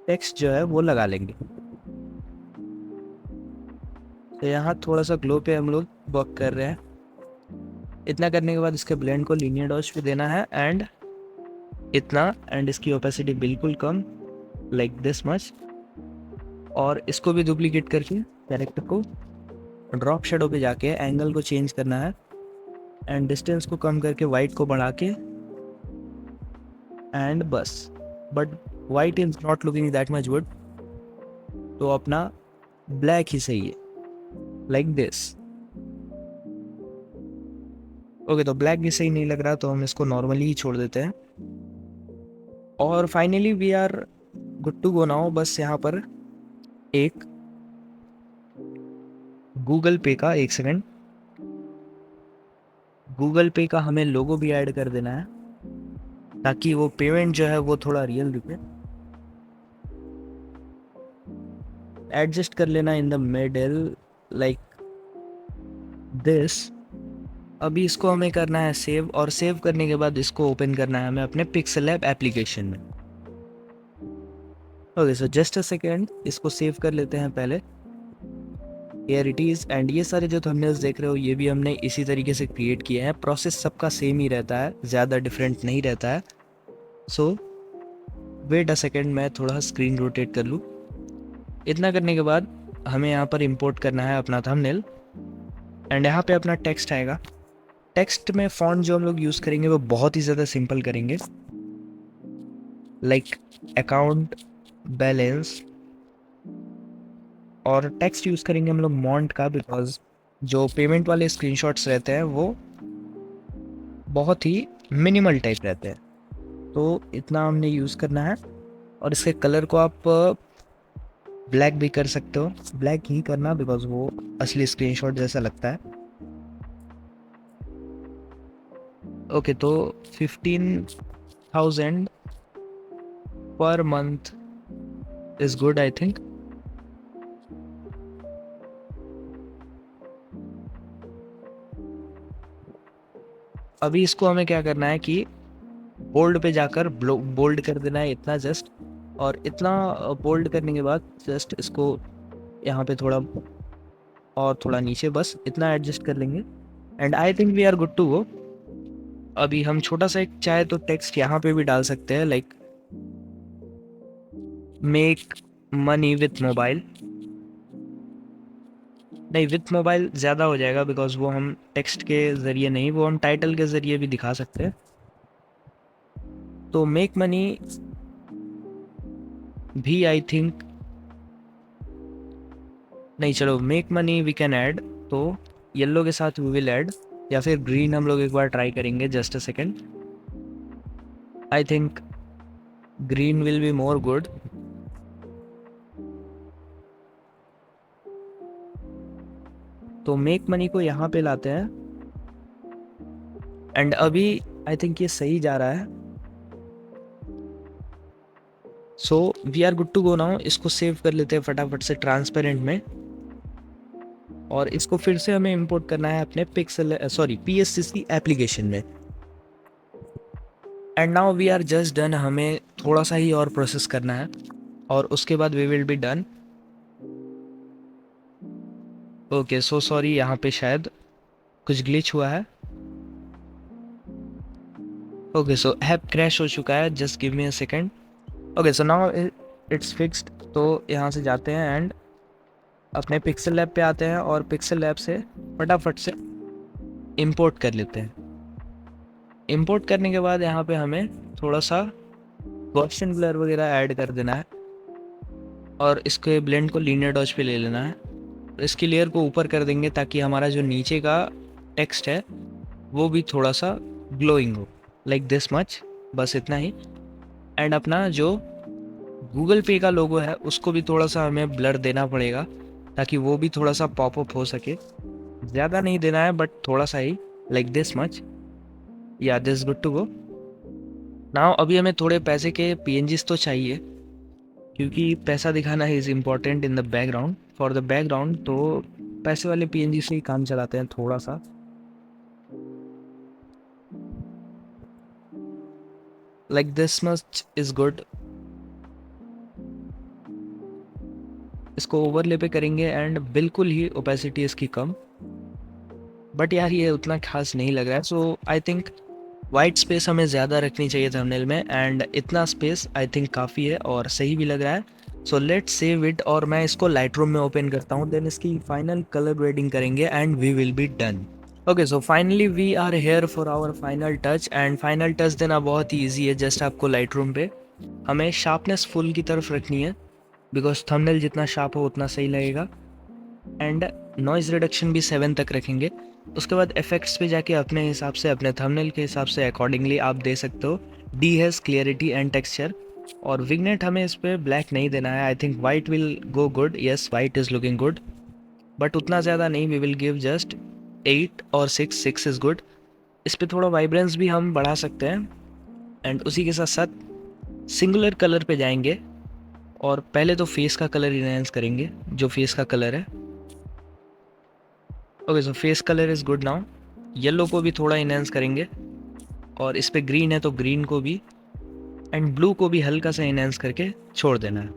टेक्स्ट जो है वो लगा लेंगे। तो यहाँ थोड़ा सा ग्लो पे हम लोग वर्क कर रहे हैं। इतना करने के बाद इसके ब्लेंड को लीनियर डॉज पे देना है एंड इतना, एंड इसकी ओपेसिटी बिल्कुल कम, लाइक दिस मच। और इसको भी डुप्लीकेट करके कैरेक्टर को ड्रॉप शेडो पे जाके एंगल को चेंज करना है एंड डिस्टेंस को कम करके वाइट को बढ़ा के एंड बस। But white is not looking that much good, तो अपना ब्लैक ही सही है, लाइक दिस। ओके, तो ब्लैक भी सही नहीं लग रहा तो हम इसको नॉर्मली ही छोड़ देते हैं। और finally we are good to go now. बस यहाँ पर एक गूगल पे का, एक सेकंड, गूगल पे का हमें लोगो भी ऐड कर देना है ताकि वो पेमेंट जो है वो थोड़ा रियल दिखे। एडजस्ट कर लेना in the middle like this. अभी इसको हमें करना है सेव, और सेव करने के बाद इसको ओपन करना है हमें अपने पिक्सेल लैब एप्लीकेशन में। Okay, so just a second, इसको सेव कर लेते हैं पहले। Here it is. एंड ये सारे जो थंबनेल्स देख रहे हो ये भी हमने इसी तरीके से क्रिएट किए हैं। प्रोसेस सबका सेम ही रहता है, ज़्यादा डिफरेंट नहीं रहता है। सो वेट अ सेकेंड, मैं थोड़ा स्क्रीन रोटेट कर लूँ। इतना करने के बाद हमें यहाँ पर इंपोर्ट करना है अपना थंबनेल एंड यहाँ पे अपना टेक्स्ट आएगा। टेक्स्ट में फॉन्ट जो हम लोग यूज़ करेंगे वो बहुत ही ज़्यादा सिंपल करेंगे, लाइक अकाउंट बैलेंस। और टेक्स्ट यूज़ करेंगे हम लोग मॉन्ट का, बिकॉज जो पेमेंट वाले स्क्रीनशॉट्स रहते हैं वो बहुत ही मिनिमल टाइप रहते हैं। तो इतना हमने यूज़ करना है। और इसके कलर को आप ब्लैक भी कर सकते हो, ब्लैक ही करना बिकॉज वो असली स्क्रीनशॉट जैसा लगता है। ओके, तो 15,000 per month is good I think. अभी इसको हमें क्या करना है कि बोल्ड पे जाकर बोल्ड कर देना है इतना जस्ट। और इतना बोल्ड करने के बाद जस्ट इसको यहाँ पे थोड़ा और थोड़ा नीचे, बस इतना एडजस्ट कर लेंगे and I think we are good to go. अभी हम छोटा सा एक चाहे तो टेक्स्ट यहाँ पे भी डाल सकते हैं, like make money with mobile. नहीं, विथ मोबाइल ज़्यादा हो जाएगा बिकॉज वो हम टेक्स्ट के ज़रिए नहीं, वो हम टाइटल के ज़रिए भी दिखा सकते हैं। तो मेक मनी भी आई थिंक, नहीं चलो make money we can add. तो येलो के साथ वी विल ऐड, या फिर ग्रीन हम लोग एक बार ट्राई करेंगे। Just a second, I think green will be more good. तो मेक मनी को यहाँ पे लाते हैं एंड अभी आई थिंक ये सही जा रहा है। So we are good to go now. इसको सेव कर लेते हैं फटाफट से ट्रांसपेरेंट में, और इसको फिर से हमें इंपोर्ट करना है अपने PSCC एप्लीकेशन में। And now we are just done. हमें थोड़ा सा ही और प्रोसेस करना है और उसके बाद we will be done. Okay, so sorry, यहाँ पे शायद कुछ ग्लिच हुआ है। ओके, सो ऐप क्रैश हो चुका है, just give me a second. Okay, so now it's fixed. तो यहाँ से जाते हैं एंड अपने पिक्सेल लैब पे आते हैं और पिक्सेल लैब से फटाफट से इंपोर्ट कर लेते हैं। इंपोर्ट करने के बाद यहाँ पे हमें थोड़ा सा गॉसियन ब्लर वगैरह ऐड कर देना है और इसके ब्लेंड को लीनियर डॉज पे ले लेना है। इसकी लेयर को ऊपर कर देंगे ताकि हमारा जो नीचे का टेक्स्ट है वो भी थोड़ा सा ग्लोइंग हो, लाइक दिस मच, बस इतना ही। एंड अपना जो गूगल पे का लोगो है उसको भी थोड़ा सा हमें ब्लर देना पड़ेगा ताकि वो भी थोड़ा सा पॉपअप हो सके। ज़्यादा नहीं देना है बट थोड़ा सा ही, लाइक दिस मच। या this good to go now. अभी हमें थोड़े पैसे के PNGs तो चाहिए क्योंकि पैसा दिखाना is important in the background, for the background. तो पैसे वाले PNG से ही काम चलाते हैं थोड़ा सा। Like this much is good. इसको ओवरले पे करेंगे एंड बिल्कुल ही ओपेसिटी इसकी कम, बट यार ये उतना खास नहीं लग रहा है। So I think white space हमें ज़्यादा रखनी चाहिए थंबनेल में, एंड इतना स्पेस आई थिंक काफ़ी है और सही भी लग रहा है। सो लेट्स सेव इट, और मैं इसको लाइट रूम में ओपन करता हूँ, देन इसकी फाइनल कलर ग्रेडिंग करेंगे and we will be done. Okay, so finally we are here for our final touch, and final touch देना बहुत ही ईजी है। जस्ट आपको लाइट रूम पे हमें शार्पनेस फुल की तरफ रखनी है, बिकॉज थंबनेल जितना शार्प हो उतना सही लगेगा, एंड नॉइज़ रिडक्शन भी 7 तक रखेंगे। उसके बाद इफेक्ट्स पे जाके अपने हिसाब से, अपने थंबनेल के हिसाब से अकॉर्डिंगली आप दे सकते हो डीहेस, क्लियरिटी एंड टेक्सचर। और विग्नेट हमें इस पर ब्लैक नहीं देना है, I think white will go good, yes white is looking good, but उतना ज़्यादा नहीं, वी विल गिव जस्ट 8 और 6 इज़ गुड। इस पर थोड़ा वाइब्रेंस भी हम बढ़ा सकते हैं, एंड उसी के साथ साथ सिंगुलर कलर पे जाएंगे, और पहले तो फेस का कलर इनहेंस करेंगे, जो फेस का कलर है। Okay, so face colour is good now. Yellow को भी थोड़ा इनहेंस करेंगे, और इस पे ग्रीन है तो ग्रीन को भी, एंड ब्लू को भी हल्का सा इनहेंस करके छोड़ देना है।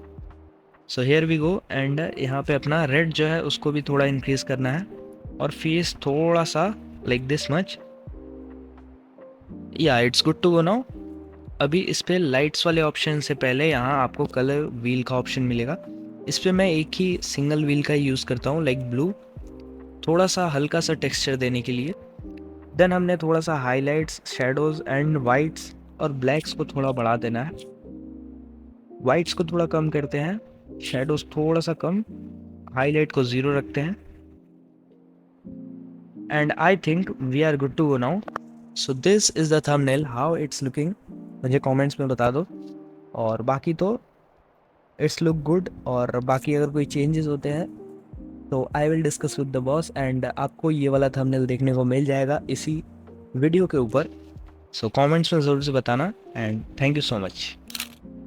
So here we go, and यहाँ पे अपना रेड जो है उसको भी थोड़ा इंक्रीज करना है, और फेस थोड़ा सा लाइक दिस मच, या it's good to go now. अभी इस पे लाइट्स वाले ऑप्शन से पहले यहाँ आपको कलर व्हील का ऑप्शन मिलेगा। इस पे मैं एक ही सिंगल व्हील का यूज़ करता हूँ, लाइक ब्लू, थोड़ा सा हल्का सा टेक्सचर देने के लिए। देन हमने थोड़ा सा हाइलाइट्स, शेडोज़ एंड वाइट्स और ब्लैक्स को थोड़ा बढ़ा देना है। वाइट्स को थोड़ा कम करते हैं, शेडोज़ थोड़ा सा कम, हाईलाइट को 0 रखते हैं, and I think we are good to go now. So this is the thumbnail, how it's looking, मुझे कमेंट्स में बता दो। और बाकी तो इट्स लुक गुड, और बाकी अगर कोई चेंजेस होते हैं तो I will discuss with the boss, and आपको ये वाला थंबनेल देखने को मिल जाएगा इसी वीडियो के ऊपर। सो कमेंट्स में ज़रूर से बताना, and thank you so much.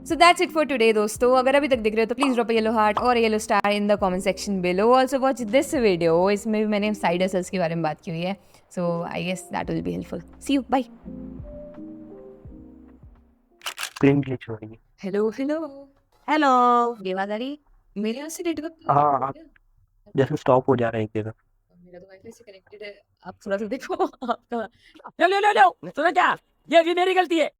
So that's it for today दोस्तों। अगर अभी तक दिख रहे हो तो please drop a yellow heart और yellow star in the comment section below. Also watch this video, इसमें भी मैंने साइड हसल्स के बारे में बात की हुई है, so I guess that will be helpful. See you, bye. Screen glitch हो रही है। Hello hello hello. ये आवाज आ रही है? मेरे यहाँ से नेटवर्क हाँ, आप जैसे स्टॉप हो जा रहे हैं एक जगह। मेरा तो वाईफाई से कनेक्टेड है, आप थोड़ा सा देखो आपका। लो लो लो लो, सुनो क्या, ये भी मेरी गलती है।